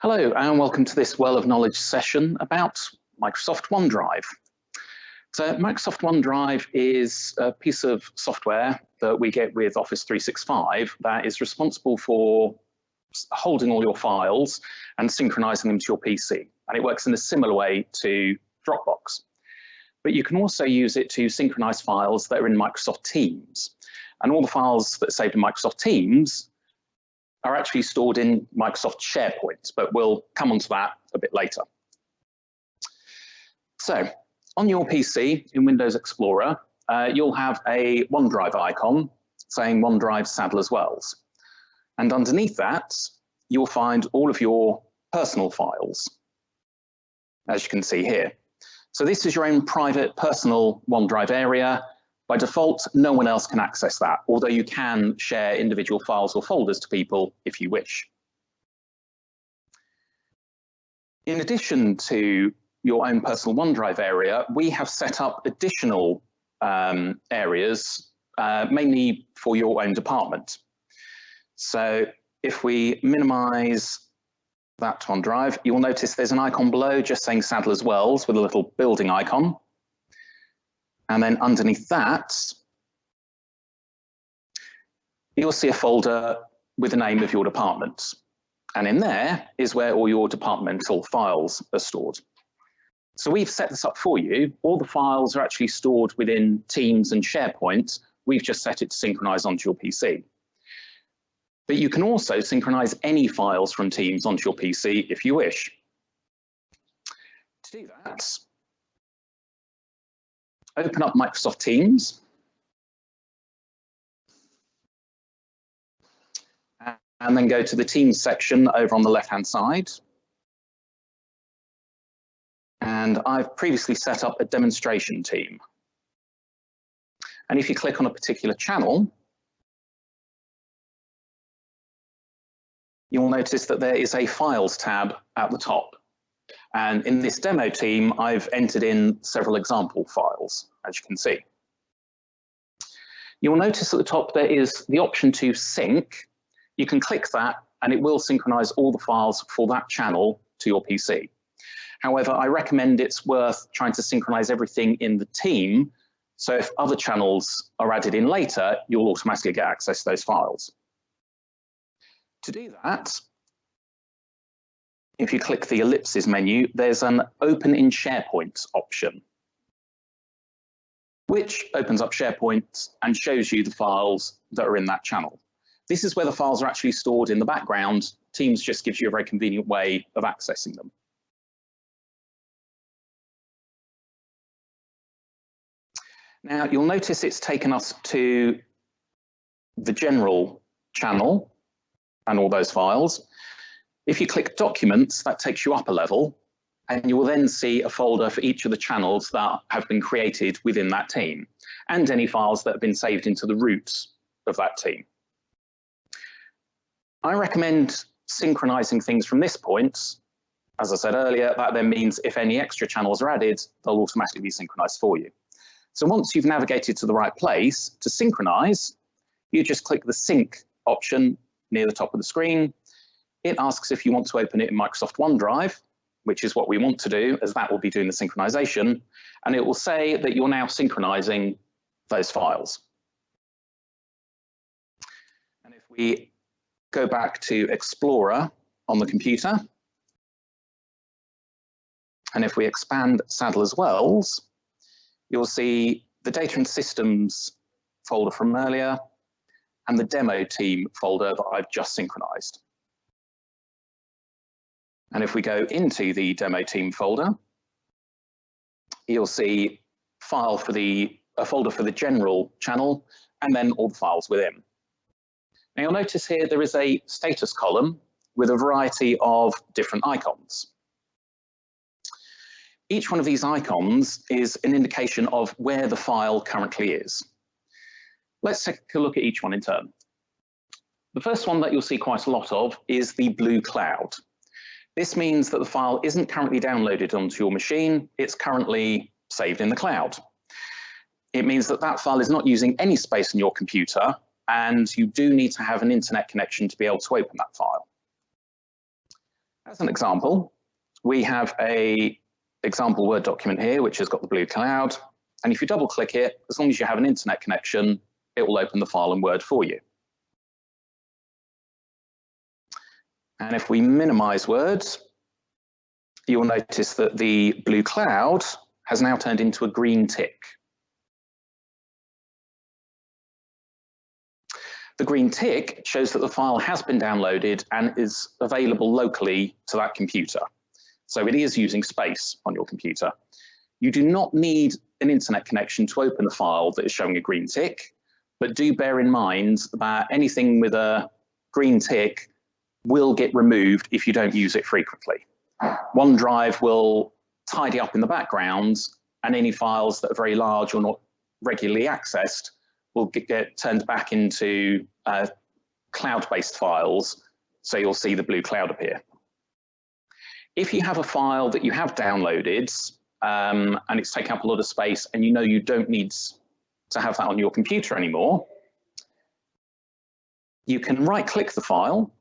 Hello and welcome to this Well of Knowledge session about Microsoft OneDrive. So Microsoft OneDrive is a piece of software that we get with Office 365 that is responsible for holding all your files and synchronizing them to your PC. And it works in a similar way to Dropbox. But you can also use it to synchronize files that are in Microsoft Teams. And all the files that are saved in Microsoft Teams are actually stored in Microsoft Sharepoint, but we'll come on to that a bit later. So on your PC in Windows Explorer, you'll have a OneDrive icon saying OneDrive Sadler's Wells. And underneath that, you'll find all of your personal files, as you can see here. So this is your own private personal OneDrive area. By default, no one else can access that, although you can share individual files or folders to people if you wish. In addition to your own personal OneDrive area, we have set up additional areas, mainly for your own department. So if we minimize that OneDrive, you'll notice there's an icon below just saying Sadler's Wells with a little building icon. And then underneath that, you'll see a folder with the name of your department. And in there is where all your departmental files are stored. So we've set this up for you. All the files are actually stored within Teams and SharePoint. We've just set it to synchronize onto your PC. But you can also synchronize any files from Teams onto your PC if you wish. To do that, open up Microsoft Teams and then go to the Teams section over on the left-hand side. And I've previously set up a demonstration team. And if you click on a particular channel, you'll notice that there is a Files tab at the top. And in this demo team, I've entered in several example files, as you can see. You'll notice at the top there is the option to sync. You can click that and it will synchronize all the files for that channel to your PC. However, I recommend it's worth trying to synchronize everything in the team, so if other channels are added in later, you'll automatically get access to those files. To do that, if you click the ellipses menu, there's an Open in SharePoint option, which opens up SharePoint and shows you the files that are in that channel. This is where the files are actually stored in the background. Teams just gives you a very convenient way of accessing them. Now, you'll notice it's taken us to the general channel and all those files. If you click Documents, that takes you up a level, and you will then see a folder for each of the channels that have been created within that team, and any files that have been saved into the root of that team. I recommend synchronizing things from this point. As I said earlier, that then means if any extra channels are added, they'll automatically be synchronized for you. So once you've navigated to the right place to synchronize, you just click the Sync option near the top of the screen. It asks if you want to open it in Microsoft OneDrive, which is what we want to do, as that will be doing the synchronization, and it will say that you're now synchronizing those files. And if we go back to Explorer on the computer, and if we expand Sadler's Wells, you'll see the Data and Systems folder from earlier and the Demo Team folder that I've just synchronized. And if we go into the Demo Team folder, you'll see a folder for the general channel and then all the files within. Now you'll notice here there is a status column with a variety of different icons. Each one of these icons is an indication of where the file currently is. Let's take a look at each one in turn. The first one that you'll see quite a lot of is the blue cloud. This means that the file isn't currently downloaded onto your machine, it's currently saved in the cloud. It means that that file is not using any space in your computer, and you do need to have an internet connection to be able to open that file. As an example, we have a example Word document here, which has got the blue cloud. And if you double click it, as long as you have an internet connection, it will open the file in Word for you. And if we minimize Word, you will notice that the blue cloud has now turned into a green tick. The green tick shows that the file has been downloaded and is available locally to that computer. So it is using space on your computer. You do not need an internet connection to open the file that is showing a green tick, but do bear in mind that anything with a green tick will get removed if you don't use it frequently. OneDrive will tidy up in the background, and any files that are very large or not regularly accessed will get turned back into cloud-based files, so you'll see the blue cloud appear. If you have a file that you have downloaded and it's taking up a lot of space and you know you don't need to have that on your computer anymore, you can right-click the file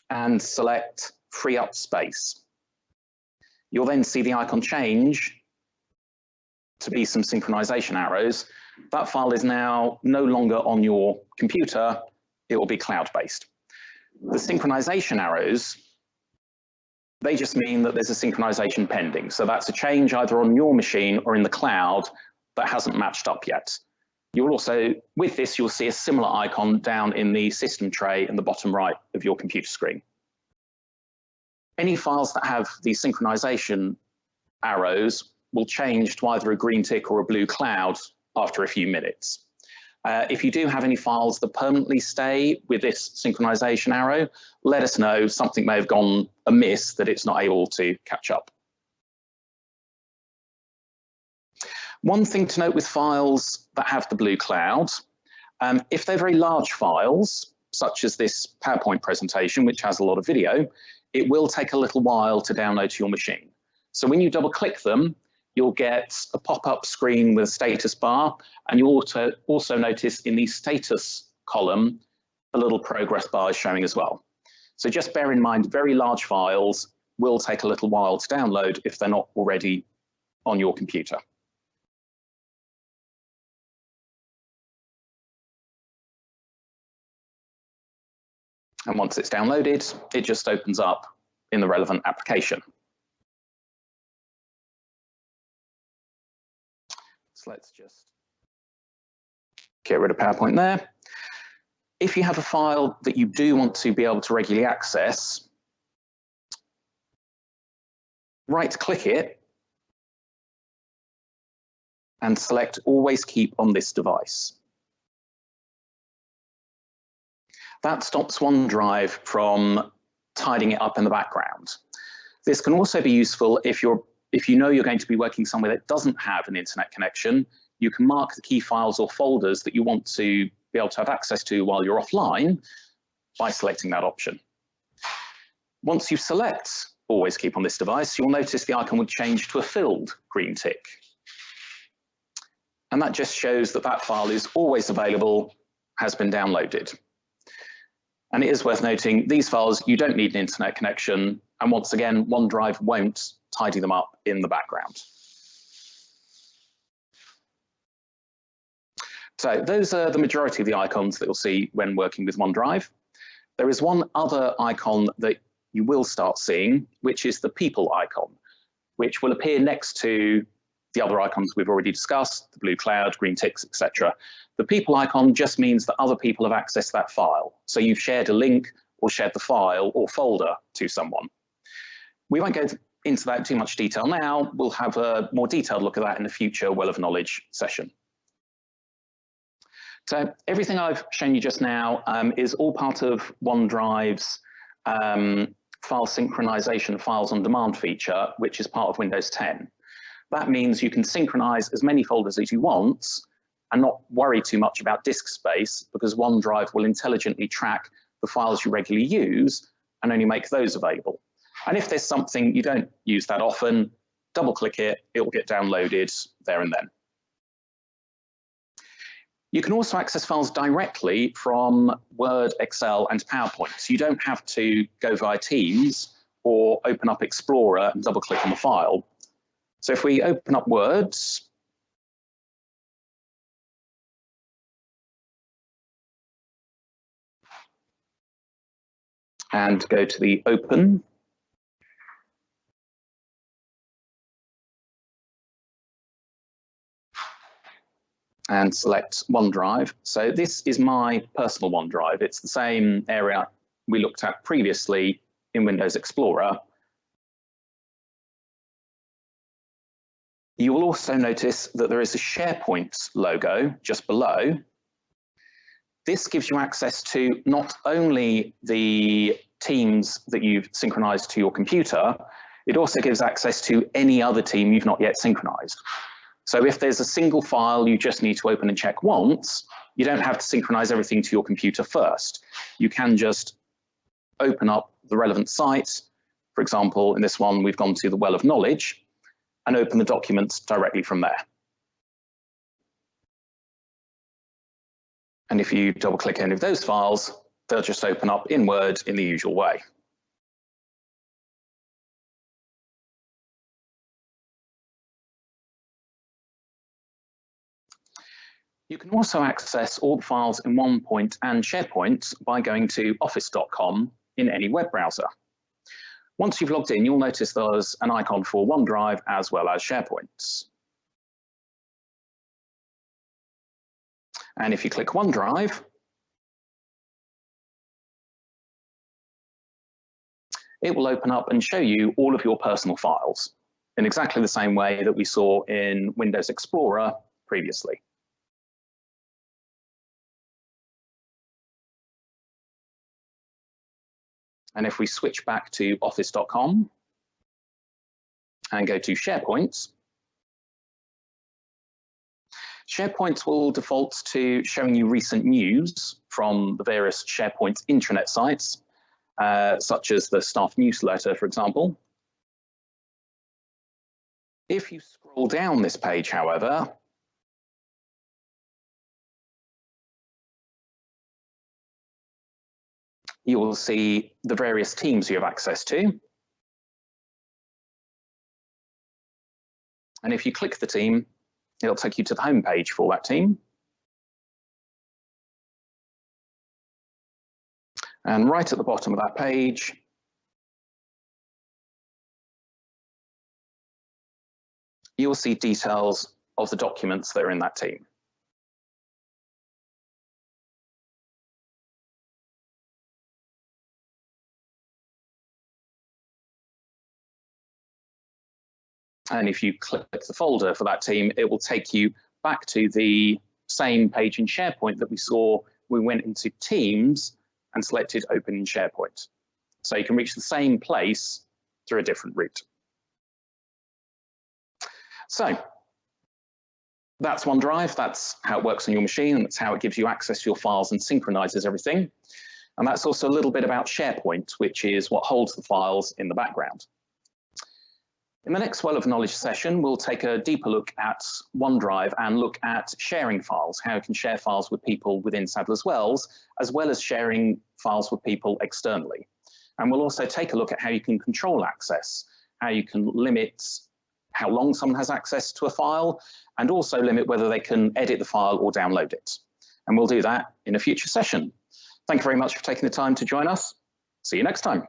and select Free Up Space. You'll then see the icon change to be some synchronization arrows. That file is now no longer on your computer, it will be cloud-based. The synchronization arrows, they just mean that there's a synchronization pending. So that's a change either on your machine or in the cloud that hasn't matched up yet. You'll also, with this, you'll see a similar icon down in the system tray in the bottom right of your computer screen. Any files that have the synchronization arrows will change to either a green tick or a blue cloud after a few minutes. If you do have any files that permanently stay with this synchronization arrow, let us know. Something may have gone amiss that it's not able to catch up. One thing to note with files that have the blue cloud, if they're very large files, such as this PowerPoint presentation, which has a lot of video, it will take a little while to download to your machine. So when you double click them, you'll get a pop-up screen with a status bar, and you'll also notice in the status column, a little progress bar is showing as well. So just bear in mind, very large files will take a little while to download if they're not already on your computer. And once it's downloaded, it just opens up in the relevant application. So let's just get rid of PowerPoint there. If you have a file that you do want to be able to regularly access, right-click it and select Always Keep on this device. That stops OneDrive from tidying it up in the background. This can also be useful if you know you're going to be working somewhere that doesn't have an internet connection. You can mark the key files or folders that you want to be able to have access to while you're offline by selecting that option. Once you select Always Keep on this device, you'll notice the icon would change to a filled green tick. And that just shows that that file is always available, has been downloaded. And it is worth noting, these files, you don't need an internet connection. And once again, OneDrive won't tidy them up in the background. So those are the majority of the icons that you'll see when working with OneDrive. There is one other icon that you will start seeing, which is the people icon, which will appear next to the other icons we've already discussed, the blue cloud, green ticks, etc. The people icon just means that other people have accessed that file. So you've shared a link or shared the file or folder to someone. We won't go into that in too much detail now. We'll have a more detailed look at that in a future Well of Knowledge session. So everything I've shown you just now is all part of OneDrive's file synchronization files on demand feature, which is part of Windows 10. That means you can synchronize as many folders as you want and not worry too much about disk space, because OneDrive will intelligently track the files you regularly use and only make those available. And if there's something you don't use that often, double click it, it will get downloaded there and then. You can also access files directly from Word, Excel, and PowerPoint. So you don't have to go via Teams or open up Explorer and double-click on the file. So if we open up Word, and go to the Open, and select OneDrive. So this is my personal OneDrive. It's the same area we looked at previously in Windows Explorer. You will also notice that there is a SharePoint logo just below. This gives you access to not only the teams that you've synchronized to your computer, it also gives access to any other team you've not yet synchronized. So if there's a single file you just need to open and check once, you don't have to synchronize everything to your computer first. You can just open up the relevant site. For example, in this one, we've gone to the Well of Knowledge and open the documents directly from there. And if you double click any of those files, they'll just open up in Word in the usual way. You can also access all the files in OnePoint and SharePoint by going to office.com in any web browser. Once you've logged in, you'll notice there's an icon for OneDrive as well as SharePoint. And if you click OneDrive, it will open up and show you all of your personal files in exactly the same way that we saw in Windows Explorer previously. And if we switch back to office.com and go to SharePoint, SharePoint will default to showing you recent news from the various SharePoint intranet sites, such as the staff newsletter, for example. If you scroll down this page, however, you will see the various teams you have access to. And if you click the team, it'll take you to the home page for that team. And right at the bottom of that page, you will see details of the documents that are in that team. And if you click the folder for that team, it will take you back to the same page in SharePoint that we saw. We went into Teams and selected Open in SharePoint. So you can reach the same place through a different route. So that's OneDrive. That's how it works on your machine. That's how it gives you access to your files and synchronizes everything. And that's also a little bit about SharePoint, which is what holds the files in the background. In the next Well of Knowledge session, we'll take a deeper look at OneDrive and look at sharing files, how you can share files with people within Sadler's Wells, as well as sharing files with people externally. And we'll also take a look at how you can control access, how you can limit how long someone has access to a file, and also limit whether they can edit the file or download it. And we'll do that in a future session. Thank you very much for taking the time to join us. See you next time.